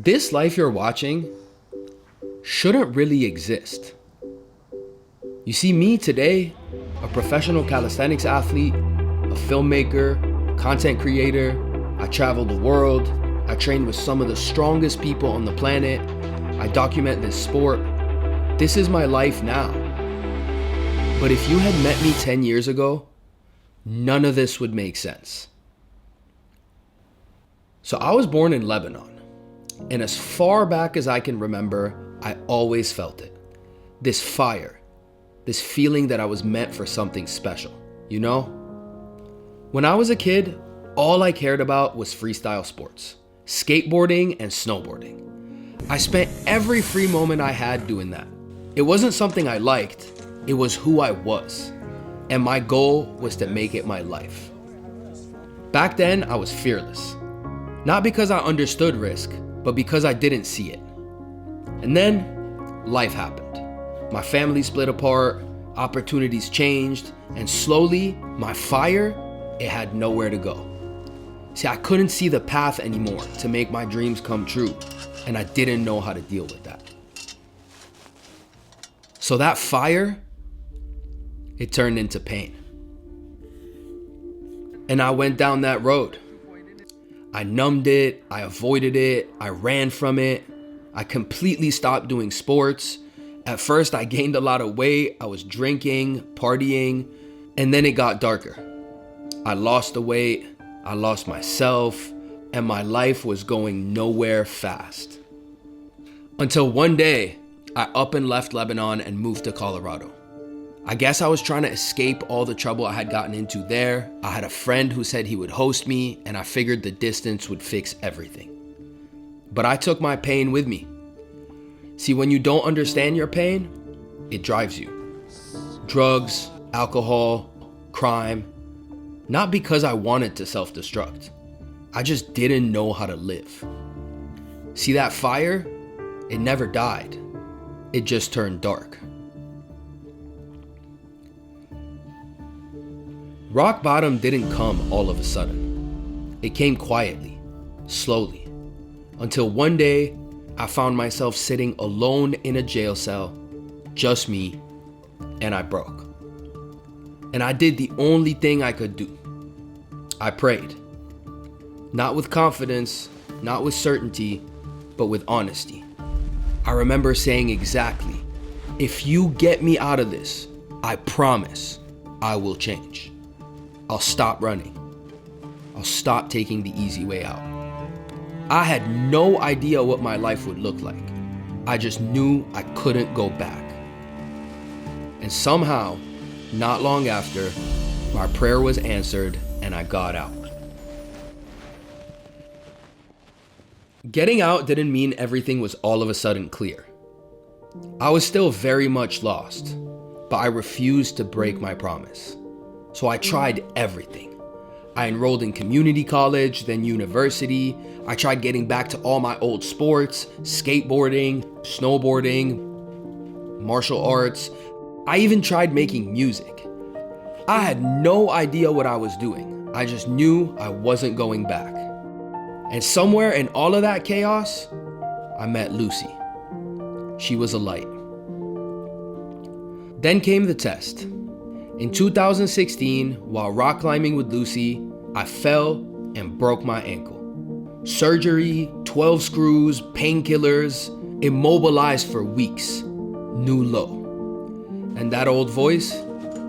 This life you're watching shouldn't really exist. You see me today, a professional calisthenics athlete, a filmmaker, content creator. I travel the world. I train with some of the strongest people on the planet. I document this sport. This is my life now. But if you had met me 10 years ago, none of this would make sense. So I was born in Lebanon, and as far back as I can remember, I always felt it. This fire, this feeling that I was meant for something special, you know? When I was a kid, all I cared about was freestyle sports, skateboarding and snowboarding. I spent every free moment I had doing that. It wasn't something I liked, it was who I was. And my goal was to make it my life. Back then, I was fearless. Not because I understood risk, but because I didn't see it. And then, life happened. My family split apart, opportunities changed, and slowly, my fire, it had nowhere to go. See, I couldn't see the path anymore to make my dreams come true, and I didn't know how to deal with that. So that fire, it turned into pain. And I went down that road. I numbed it, I avoided it, I ran from it. I completely stopped doing sports. At first, I gained a lot of weight. I was drinking, partying, and then it got darker. I lost the weight, I lost myself, and my life was going nowhere fast. Until one day, I up and left Lebanon and moved to Colorado. I guess I was trying to escape all the trouble I had gotten into there. I had a friend who said he would host me, and I figured the distance would fix everything. But I took my pain with me. See, when you don't understand your pain, it drives you. Drugs, alcohol, crime. Not because I wanted to self-destruct. I just didn't know how to live. See, that fire, it never died. It just turned dark. Rock bottom didn't come all of a sudden. It came quietly, slowly, until one day I found myself sitting alone in a jail cell, just me, and I broke. And I did the only thing I could do. I prayed. Not with confidence, not with certainty, but with honesty. I remember saying exactly, if you get me out of this, I promise I will change. I'll stop running. I'll stop taking the easy way out. I had no idea what my life would look like. I just knew I couldn't go back. And somehow, not long after, my prayer was answered and I got out. Getting out didn't mean everything was all of a sudden clear. I was still very much lost, but I refused to break my promise. So I tried everything. I enrolled in community college, then university. I tried getting back to all my old sports, skateboarding, snowboarding, martial arts. I even tried making music. I had no idea what I was doing. I just knew I wasn't going back. And somewhere in all of that chaos, I met Lucy. She was a light. Then came the test. In 2016, while rock climbing with Lucy, I fell and broke my ankle. Surgery, 12 screws, painkillers, immobilized for weeks, new low. And that old voice,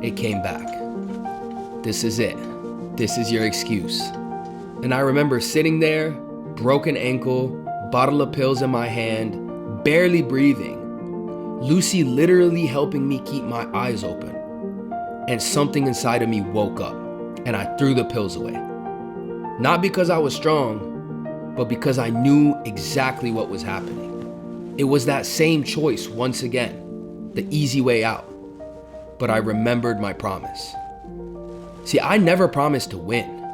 it came back. This is it. This is your excuse. And I remember sitting there, broken ankle, bottle of pills in my hand, barely breathing. Lucy literally helping me keep my eyes open. And something inside of me woke up, and I threw the pills away. Not because I was strong, but because I knew exactly what was happening. It was that same choice once again, the easy way out. But I remembered my promise. See, I never promised to win.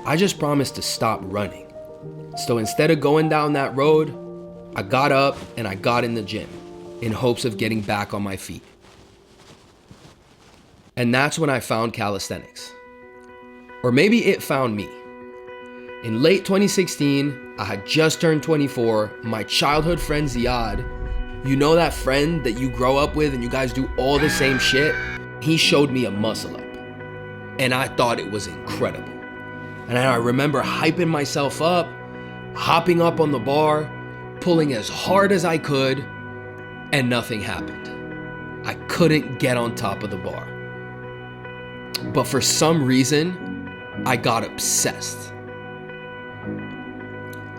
I just promised to stop running. So instead of going down that road, I got up and I got in the gym in hopes of getting back on my feet. And that's when I found calisthenics. Or maybe it found me. In late 2016, I had just turned 24. My childhood friend Ziad, you know that friend that you grow up with and you guys do all the same shit? He showed me a muscle up and I thought it was incredible. And I remember hyping myself up, hopping up on the bar, pulling as hard as I could, and nothing happened. I couldn't get on top of the bar. But for some reason, I got obsessed.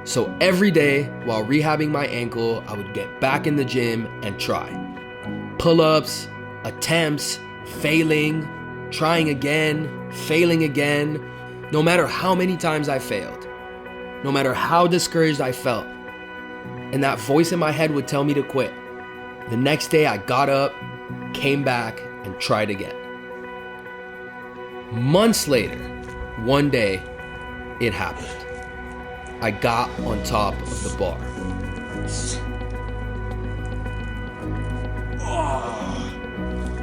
So every day while rehabbing my ankle, I would get back in the gym and try. Pull-ups, attempts, failing, trying again, failing again. No matter how many times I failed, no matter how discouraged I felt, and that voice in my head would tell me to quit. The next day I got up, came back, and tried again. Months later, one day, it happened. I got on top of the bar.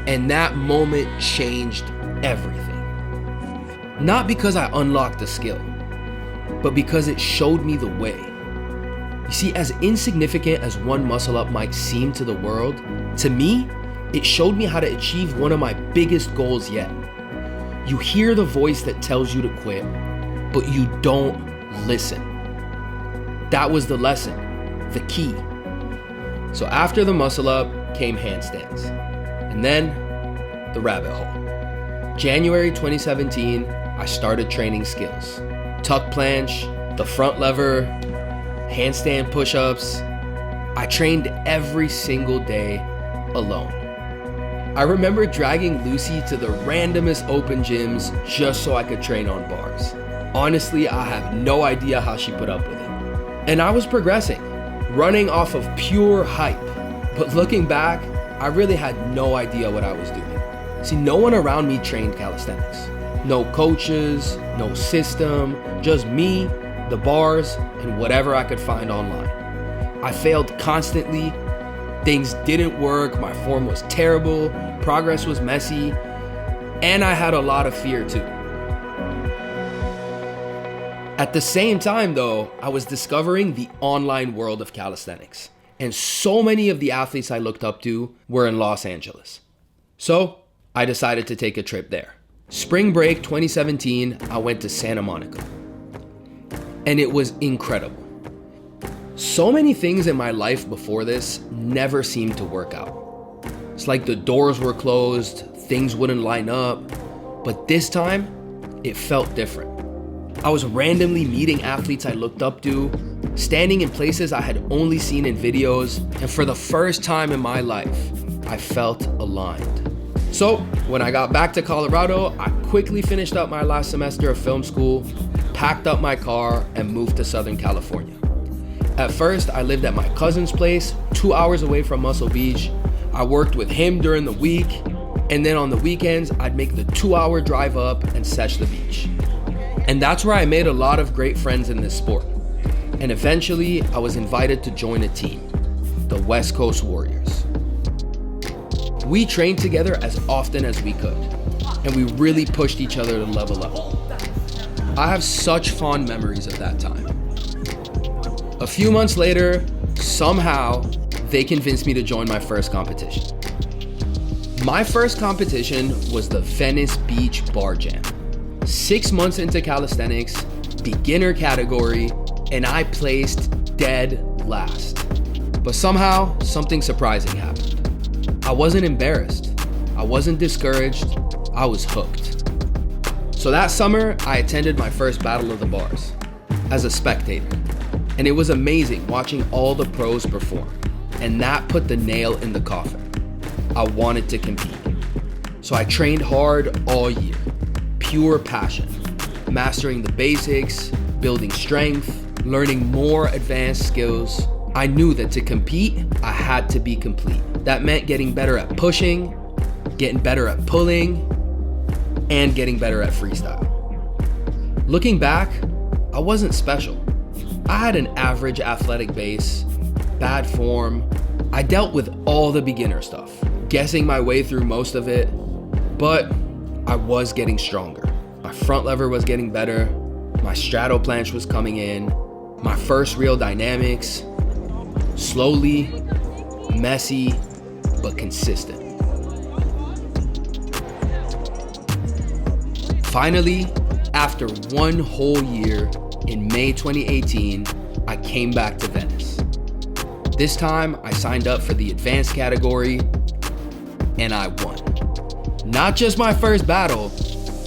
And that moment changed everything. Not because I unlocked the skill, but because it showed me the way. You see, as insignificant as one muscle up might seem to the world, to me, it showed me how to achieve one of my biggest goals yet. You hear the voice that tells you to quit, but you don't listen. That was the lesson, the key. So after the muscle up came handstands, and then the rabbit hole. January 2017, I started training skills. Tuck planche, the front lever, handstand push-ups. I trained every single day alone. I remember dragging Lucy to the randomest open gyms just so I could train on bars. Honestly, I have no idea how she put up with it. And I was progressing, running off of pure hype. But looking back, I really had no idea what I was doing. See, no one around me trained calisthenics. No coaches, no system, just me, the bars, and whatever I could find online. I failed constantly. Things didn't work, my form was terrible, progress was messy, and I had a lot of fear too. At the same time though, I was discovering the online world of calisthenics, and so many of the athletes I looked up to were in Los Angeles. So I decided to take a trip there. Spring break 2017, I went to Santa Monica, and it was incredible. So many things in my life before this never seemed to work out. It's like the doors were closed, things wouldn't line up, but this time, it felt different. I was randomly meeting athletes I looked up to, standing in places I had only seen in videos, and for the first time in my life, I felt aligned. So when I got back to Colorado, I quickly finished up my last semester of film school, packed up my car, and moved to Southern California. At first, I lived at my cousin's place, 2 hours away from Muscle Beach. I worked with him during the week, and then on the weekends, I'd make the 2-hour drive up and sesh the beach. And that's where I made a lot of great friends in this sport. And eventually, I was invited to join a team, the West Coast Warriors. We trained together as often as we could, and we really pushed each other to level up. I have such fond memories of that time. A few months later, somehow, they convinced me to join my first competition. My first competition was the Venice Beach Bar Jam. 6 months into calisthenics, beginner category, and I placed dead last. But somehow, something surprising happened. I wasn't embarrassed. I wasn't discouraged. I was hooked. So that summer, I attended my first Battle of the Bars as a spectator. And it was amazing watching all the pros perform. And that put the nail in the coffin. I wanted to compete. So I trained hard all year. Pure passion. Mastering the basics, building strength, learning more advanced skills. I knew that to compete, I had to be complete. That meant getting better at pushing, getting better at pulling, and getting better at freestyle. Looking back, I wasn't special. I had an average athletic base, bad form. I dealt with all the beginner stuff, guessing my way through most of it, but I was getting stronger. My front lever was getting better. My My straddle planche was coming in, my first real dynamics, slowly, messy, but consistent. Finally, after 1 whole year, in May 2018, I came back to Venice. This time, I signed up for the advanced category, and I won. Not just my first battle,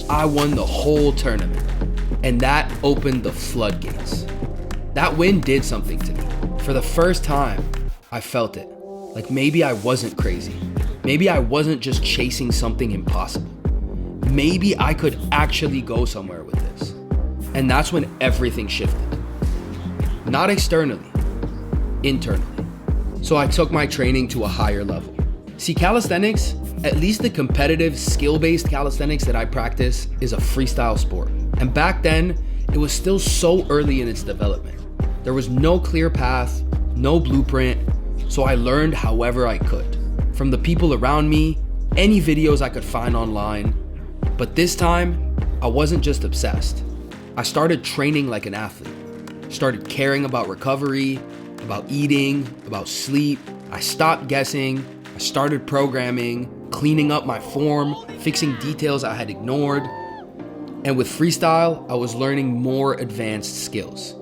I won the whole tournament. And that opened the floodgates. That win did something to me. For the first time, I felt it. Like maybe I wasn't crazy. Maybe I wasn't just chasing something impossible. Maybe I could actually go somewhere with this. And that's when everything shifted. Not externally, internally. So I took my training to a higher level. See, calisthenics, at least the competitive skill-based calisthenics that I practice, is a freestyle sport. And back then, it was still so early in its development. There was no clear path, no blueprint, so I learned however I could. From the people around me, any videos I could find online. But this time, I wasn't just obsessed. I started training like an athlete. Started caring about recovery, about eating, about sleep. I stopped guessing. I started programming, cleaning up my form, fixing details I had ignored. And with freestyle, I was learning more advanced skills.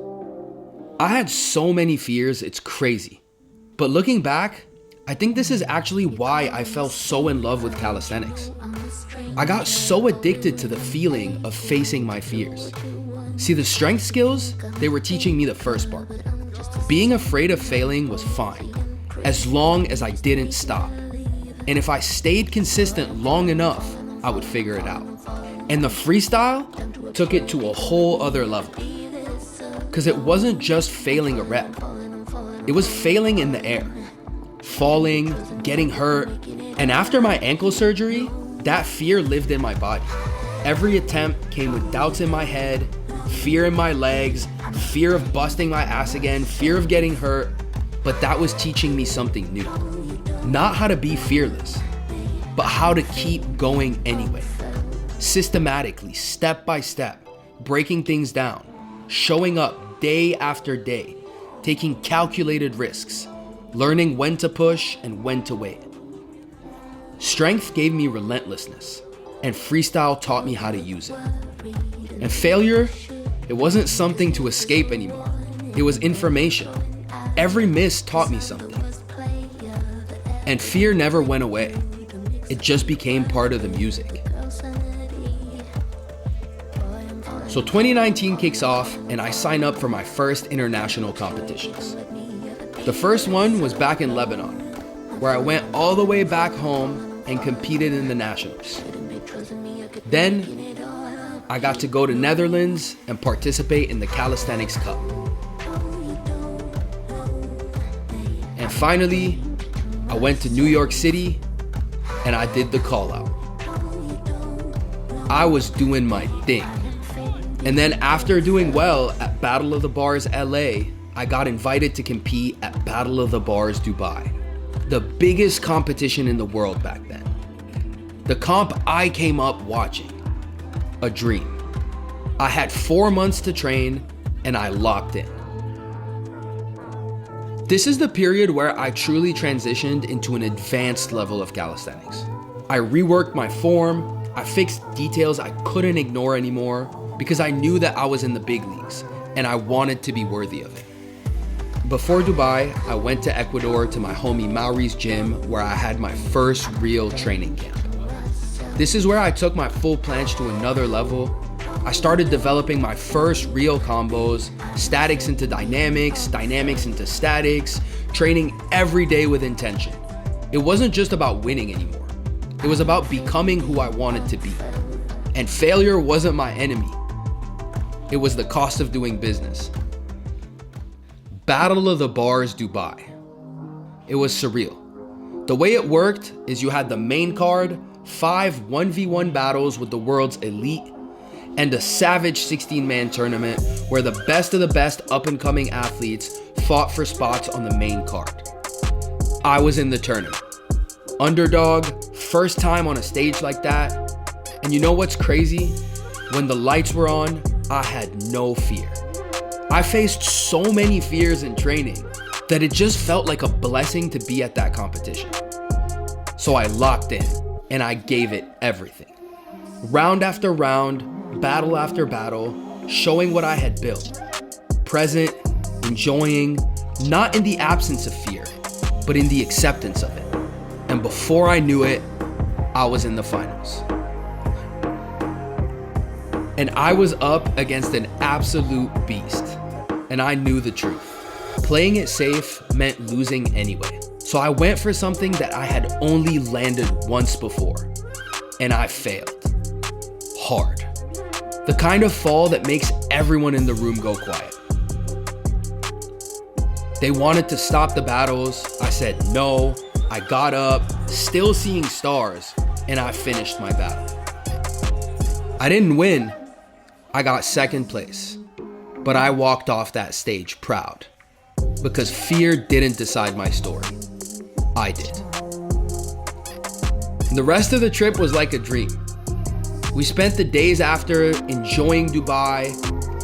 I had so many fears, it's crazy. But looking back, I think this is actually why I fell so in love with calisthenics. I got so addicted to the feeling of facing my fears. See, the strength skills, they were teaching me the first part. Being afraid of failing was fine, as long as I didn't stop. And if I stayed consistent long enough, I would figure it out. And the freestyle took it to a whole other level. Because it wasn't just failing a rep. It was failing in the air. Falling, getting hurt. And after my ankle surgery, that fear lived in my body. Every attempt came with doubts in my head, fear in my legs, fear of busting my ass again, fear of getting hurt. But that was teaching me something new. Not how to be fearless, but how to keep going anyway. Systematically, step by step, breaking things down, showing up day after day, taking calculated risks, learning when to push and when to wait. Strength gave me relentlessness, and freestyle taught me how to use it. And failure, it wasn't something to escape anymore. It was information. Every miss taught me something. And fear never went away. It just became part of the music. So 2019 kicks off and I sign up for my first international competitions. The first one was back in Lebanon, where I went all the way back home and competed in the nationals. Then I got to go to Netherlands and participate in the Calisthenics Cup. And finally, I went to New York City and I did the call out. I was doing my thing. And then after doing well at Battle of the Bars LA, I got invited to compete at Battle of the Bars Dubai, the biggest competition in the world back then. The comp I came up watching, a dream. I had 4 months to train and I locked in. This is the period where I truly transitioned into an advanced level of calisthenics. I reworked my form, I fixed details I couldn't ignore anymore, because I knew that I was in the big leagues and I wanted to be worthy of it. Before Dubai, I went to Ecuador to my homie Mauri's gym where I had my first real training camp. This is where I took my full planche to another level. I started developing my first real combos, statics into dynamics, dynamics into statics, training every day with intention. It wasn't just about winning anymore. It was about becoming who I wanted to be. And failure wasn't my enemy. It was the cost of doing business. Battle of the Bars Dubai. It was surreal. The way it worked is you had the main card, 5 1v1 battles with the world's elite, and a savage 16-man tournament where the best of the best up-and-coming athletes fought for spots on the main card. I was in the tournament. Underdog, first time on a stage like that. And you know what's crazy? When the lights were on, I had no fear. I faced so many fears in training that it just felt like a blessing to be at that competition. So I locked in and I gave it everything. Round after round, battle after battle, showing what I had built. Present, enjoying, not in the absence of fear, but in the acceptance of it. And before I knew it, I was in the finals. And I was up against an absolute beast. And I knew the truth. Playing it safe meant losing anyway. So I went for something that I had only landed once before. And I failed. Hard. The kind of fall that makes everyone in the room go quiet. They wanted to stop the battles. I said no. I got up, still seeing stars, and I finished my battle. I didn't win. I got second place. But I walked off that stage proud. Because fear didn't decide my story. I did. The rest of the trip was like a dream. We spent the days after enjoying Dubai,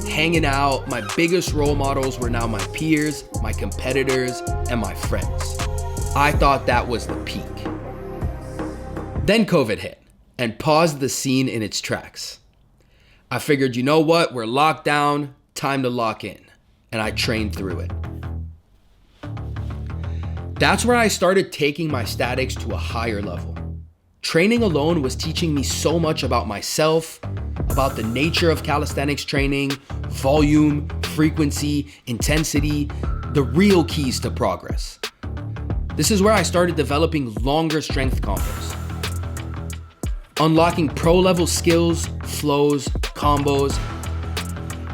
hanging out. My biggest role models were now my peers, my competitors, and my friends. I thought that was the peak. Then COVID hit and paused the scene in its tracks. I figured, you know what? We're locked down, time to lock in. And I trained through it. That's where I started taking my statics to a higher level. Training alone was teaching me so much about myself, about the nature of calisthenics training, volume, frequency, intensity, the real keys to progress. This is where I started developing longer strength combos, unlocking pro-level skills, flows, combos.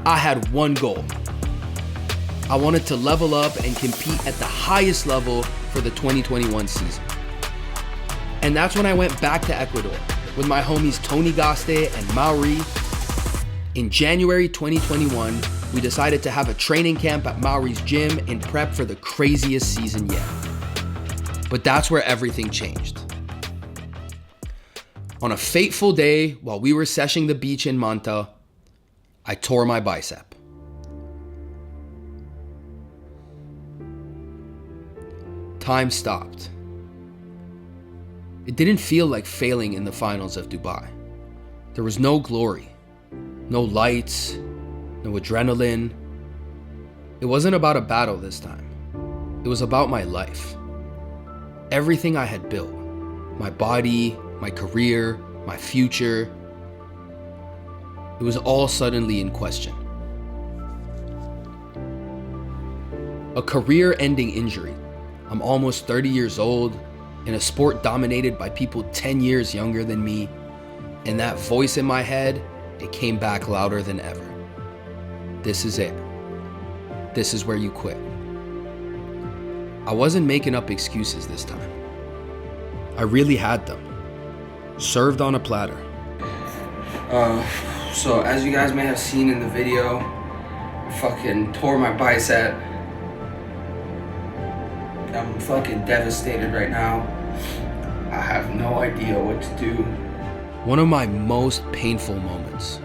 I had one goal. I wanted to level up and compete at the highest level for the 2021 season. And that's when I went back to Ecuador with my homies Tony Gaste and Mauri. In January 2021, we decided to have a training camp at Mauri's gym in prep for the craziest season yet. But that's where everything changed. On a fateful day, while we were seshing the beach in Manta, I tore my bicep. Time stopped. It didn't feel like failing in the finals of Dubai. There was no glory, no lights, no adrenaline. It wasn't about a battle this time. It was about my life. Everything I had built, my body, my career, my future, it was all suddenly in question. A career-ending injury. I'm almost 30 years old, in a sport dominated by people 10 years younger than me, and that voice in my head, it came back louder than ever. This is it. This is where you quit. I wasn't making up excuses this time. I really had them. Served on a platter. So as you guys may have seen in the video, I fucking tore my bicep. I'm fucking devastated right now. I have no idea what to do. One of my most painful moments.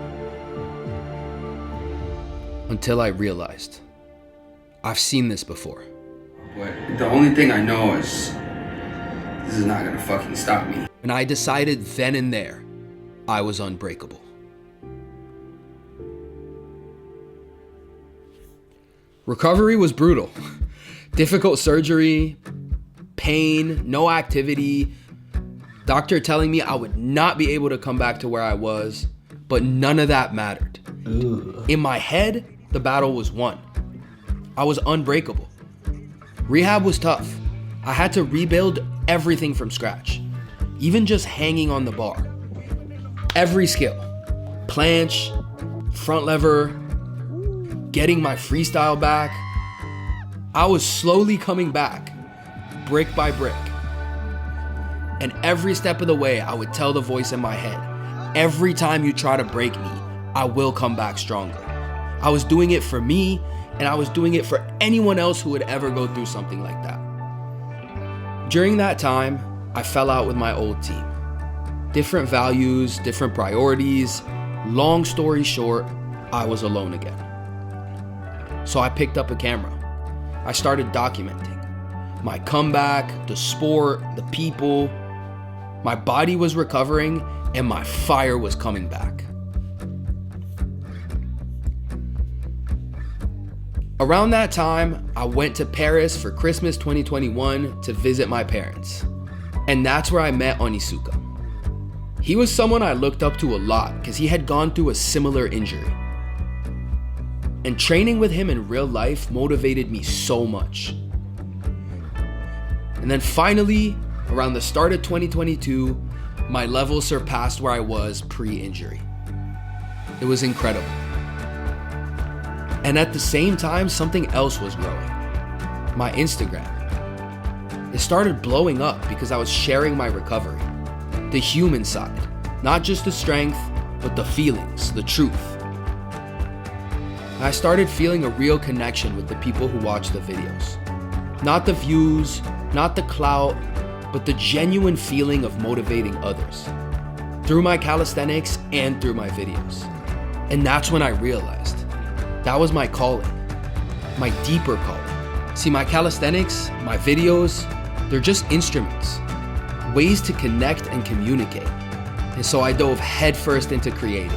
Until I realized, I've seen this before. But the only thing I know is this is not gonna fucking stop me. And I decided then and there, I was unbreakable. Recovery was brutal. Difficult surgery, pain, no activity. Doctor telling me I would not be able to come back to where I was, but none of that mattered. Ugh. In my head, the battle was won. I was unbreakable. Rehab was tough. I had to rebuild everything from scratch, even just hanging on the bar. Every skill, planche, front lever, getting my freestyle back. I was slowly coming back, brick by brick. And every step of the way, I would tell the voice in my head, every time you try to break me, I will come back stronger. I was doing it for me, and I was doing it for anyone else who would ever go through something like that. During that time, I fell out with my old team. Different values, different priorities. Long story short, I was alone again. So I picked up a camera. I started documenting my comeback, the sport, the people. My body was recovering and my fire was coming back. Around that time, I went to Paris for Christmas 2021 to visit my parents. And that's where I met Onizuka. He was someone I looked up to a lot because he had gone through a similar injury. And training with him in real life motivated me so much. And then finally, around the start of 2022, my level surpassed where I was pre-injury. It was incredible. And at the same time, something else was growing. My Instagram. It started blowing up because I was sharing my recovery. The human side. Not just the strength, but the feelings, the truth. I started feeling a real connection with the people who watch the videos. Not the views, not the clout, but the genuine feeling of motivating others. Through my calisthenics and through my videos. And that's when I realized that was my calling, my deeper calling. See, my calisthenics, my videos, they're just instruments, ways to connect and communicate. And so I dove headfirst into creating.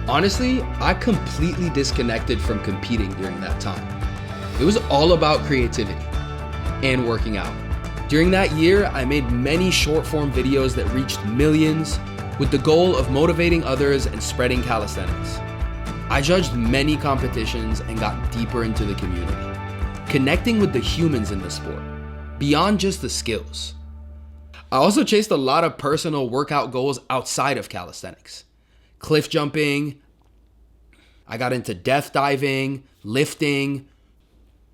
Honestly, I completely disconnected from competing during that time. It was all about creativity and working out. During that year, I made many short form videos that reached millions with the goal of motivating others and spreading calisthenics. I judged many competitions and got deeper into the community, connecting with the humans in the sport, beyond just the skills. I also chased a lot of personal workout goals outside of calisthenics. Cliff jumping, I got into death diving, lifting,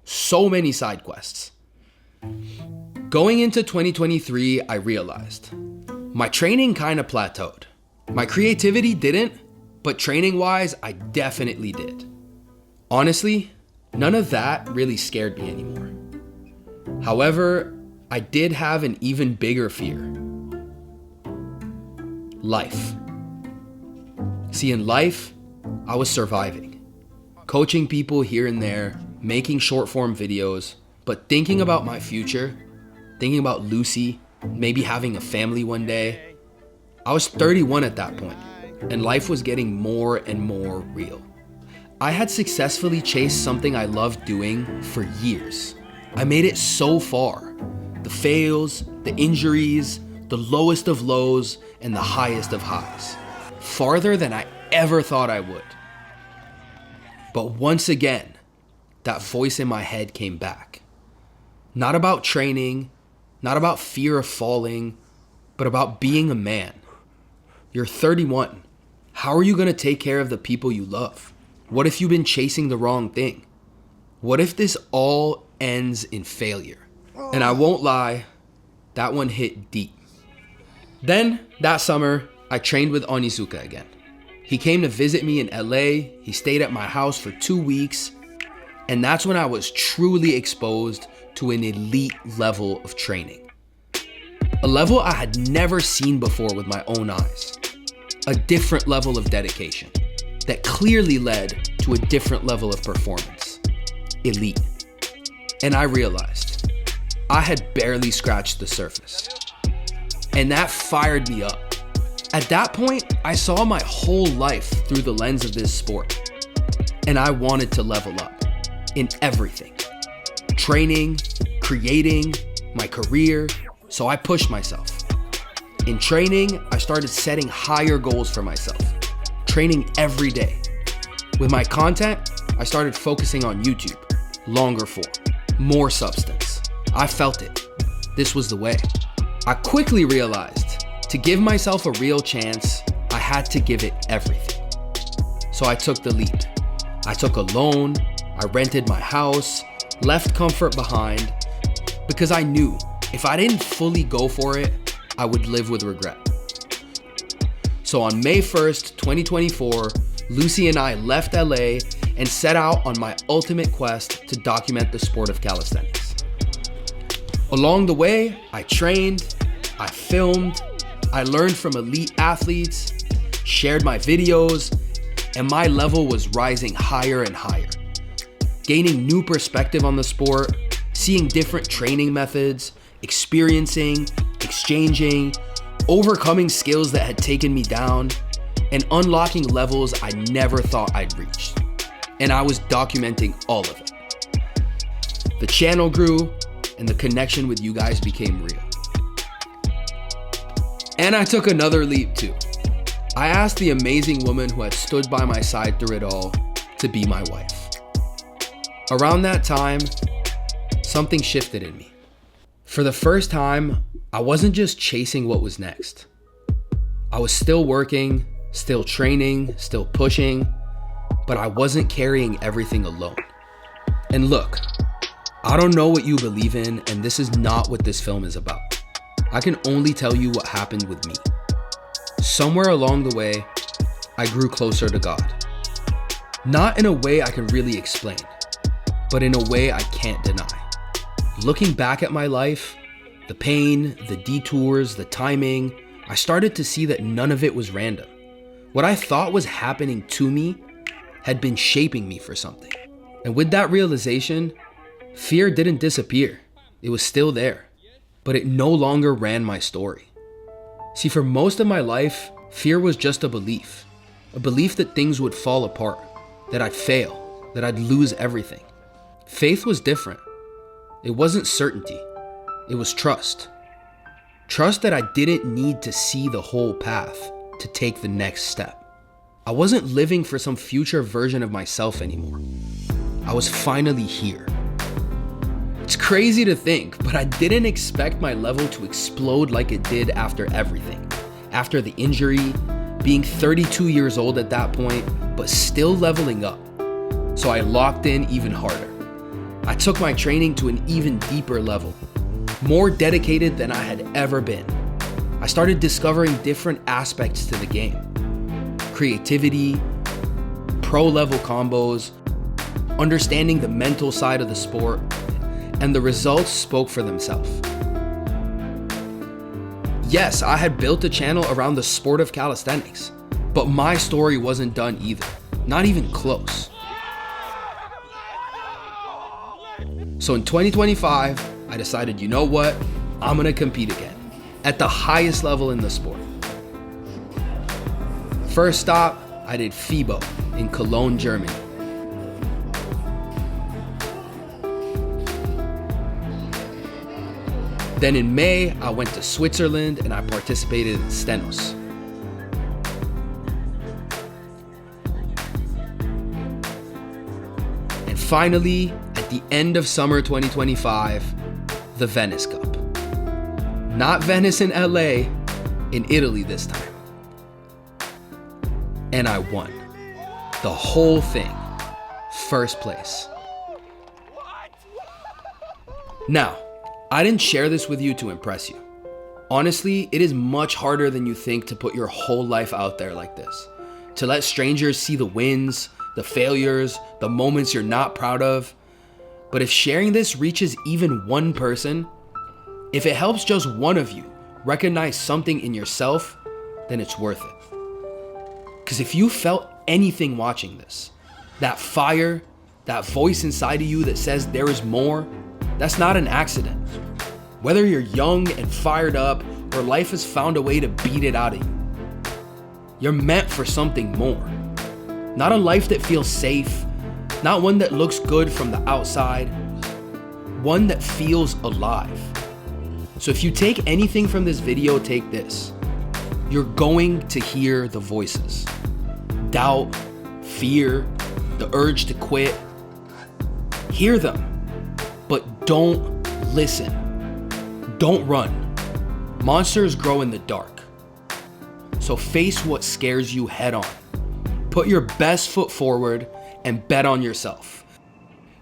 so many side quests. Going into 2023, I realized my training kind of plateaued. My creativity didn't, but training-wise, I definitely did. Honestly, none of that really scared me anymore. However, I did have an even bigger fear. Life. See, in life, I was surviving. Coaching people here and there, making short-form videos, but thinking about my future, thinking about Lucy, maybe having a family one day. I was 31 at that point, and life was getting more and more real. I had successfully chased something I loved doing for years. I made it so far. The fails, the injuries, the lowest of lows, and the highest of highs. Farther than I ever thought I would. But once again, that voice in my head came back. Not about training, not about fear of falling, but about being a man. You're 31. How are you going to take care of the people you love? What if you've been chasing the wrong thing? What if this all ends in failure? And I won't lie, that one hit deep. Then, that summer, I trained with Onizuka again. He came to visit me in LA, he stayed at my house for 2 weeks, and that's when I was truly exposed to an elite level of training. A level I had never seen before with my own eyes. A different level of dedication that clearly led to a different level of performance. Elite. And I realized I had barely scratched the surface. And that fired me up. At that point, I saw my whole life through the lens of this sport. And I wanted to level up in everything. Training, creating, my career. So I pushed myself. In training, I started setting higher goals for myself. Training every day. With my content, I started focusing on YouTube. Longer form, more substance. I felt it. This was the way. I quickly realized to give myself a real chance, I had to give it everything. So I took the leap. I took a loan, I rented my house, left comfort behind, because I knew if I didn't fully go for it, I would live with regret. So on May 1st, 2024, Lucy and I left LA and set out on my ultimate quest to document the sport of calisthenics. Along the way, I trained, I filmed, I learned from elite athletes, shared my videos, and my level was rising higher and higher. Gaining new perspective on the sport, seeing different training methods, experiencing, exchanging, overcoming skills that had taken me down, and unlocking levels I never thought I'd reach. And I was documenting all of it. The channel grew, and the connection with you guys became real. And I took another leap too. I asked the amazing woman who had stood by my side through it all to be my wife. Around that time, something shifted in me. For the first time, I wasn't just chasing what was next. I was still working, still training, still pushing, but I wasn't carrying everything alone. And look, I don't know what you believe in, and this is not what this film is about. I can only tell you what happened with me. Somewhere along the way, I grew closer to God. Not in a way I can really explain, but in a way I can't deny. Looking back at my life, the pain, the detours, the timing, I started to see that none of it was random. What I thought was happening to me had been shaping me for something. And with that realization, fear didn't disappear. It was still there, but it no longer ran my story. See, for most of my life, fear was just a belief that things would fall apart, that I'd fail, that I'd lose everything. Faith was different. It wasn't certainty. It was trust. Trust that I didn't need to see the whole path to take the next step. I wasn't living for some future version of myself anymore. I was finally here. It's crazy to think, but I didn't expect my level to explode like it did after everything. After the injury, being 32 years old at that point, but still leveling up. So I locked in even harder. I took my training to an even deeper level, more dedicated than I had ever been. I started discovering different aspects to the game. Creativity, pro-level combos, understanding the mental side of the sport, and the results spoke for themselves. Yes, I had built a channel around the sport of calisthenics, but my story wasn't done either, not even close. So in 2025, I decided, you know what? I'm gonna compete again, at the highest level in the sport. First stop, I did FIBO in Cologne, Germany. Then in May, I went to Switzerland and I participated in Stenos. And finally, at the end of summer 2025, the Venice Cup. Not Venice in LA, in Italy this time. And I won. The whole thing. First place. Now, I didn't share this with you to impress you. Honestly, it is much harder than you think to put your whole life out there like this. To let strangers see the wins, the failures, the moments you're not proud of. But if sharing this reaches even one person, if it helps just one of you recognize something in yourself, then it's worth it. Because if you felt anything watching this, that fire, that voice inside of you that says there is more, that's not an accident. Whether you're young and fired up or life has found a way to beat it out of you, you're meant for something more. Not a life that feels safe, not one that looks good from the outside, one that feels alive. So if you take anything from this video, take this. You're going to hear the voices. Doubt, fear, the urge to quit. Hear them, but don't listen. Don't run. Monsters grow in the dark. So face what scares you head on. Put your best foot forward and bet on yourself.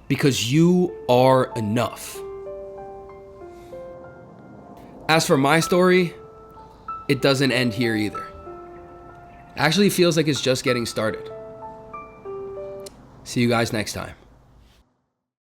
Because you are enough. As for my story, it doesn't end here either. Actually feels like it's just getting started. See you guys next time.